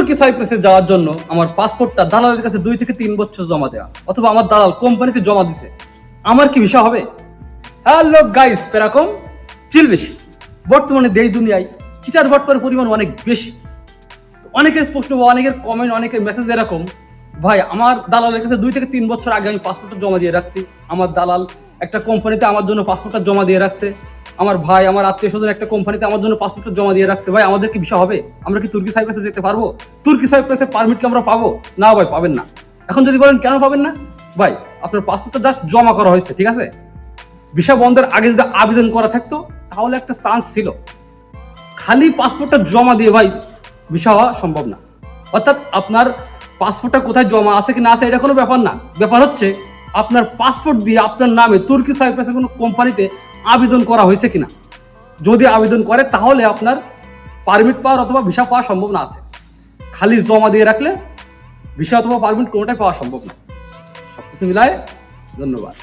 তুর্কি সাইপ্রাসে যাওয়ার জন্য আমার পাসপোর্টটা দালালের কাছে 2 থেকে 3 বছর জমা দেওয়া, অথবা আমার দালাল কোম্পানিতে জমা দিছে, আমার কি ভিসা হবে? হ্যালো গাইস, পেরাকম চিল বেশি। বর্তমানে দেশ দুনিয়ায় চিটার বাটপারের পরিমাণ অনেক বেশি। অনেকের প্রশ্ন বা অনেকের কমেন্ট, অনেকের মেসেজ এরকম, ভাই আমার দালালের কাছে 2 থেকে 3 বছর আগে আমি পাসপোর্টটা জমা দিয়ে রাখছি, আমার দালাল একটা কোম্পানিতে আমার জন্য পাসপোর্টটা জমা দিয়ে রাখছে, আমার ভাই আমার আত্মীয় স্বজন একটা কোম্পানিতে আমার জন্য পাসপোর্টটা জমা দিয়ে রাখছে, ভাই আমাদের কি ভিসা হবে? আমরা কি তুর্কি সাইপ্রাসে যেতে পারবো? তুর্কি সাইপ্রাসে পারমিট কি আমরা পাবো? না ভাই, পাবেন না। এখন যদি বলেন কেন পাবেন না, ভাই আপনার পাসপোর্টটা জাস্ট জমা করা হয়েছে, ঠিক আছে? ভিসা বন্ধের আগে যদি আবেদন করা থাকতো তাহলে একটা চান্স ছিল। খালি পাসপোর্টটা জমা দিয়ে ভাই ভিসা হওয়া সম্ভব না। অর্থাৎ আপনার পাসপোর্টটা কোথায় জমা আছে কি না আছে এটা কোনো ব্যাপার না, ব্যাপার হচ্ছে আপনার পাসপোর্ট দিয়ে আপনার নামে তুর্কি সাইপ্রাসের কোনো কোম্পানিতে আবেদন করা হয়েছে কিনা। যদি আবেদন করে তাহলে আপনার পারমিট পাওয়ার অথবা ভিসা পাওয়ার সম্ভাবনা আছে। খালি জমা দিয়ে রাখলে ভিসা অথবা পারমিট কোনোটাই পাওয়া সম্ভব না। সব কিছু মিলায় ধন্যবাদ।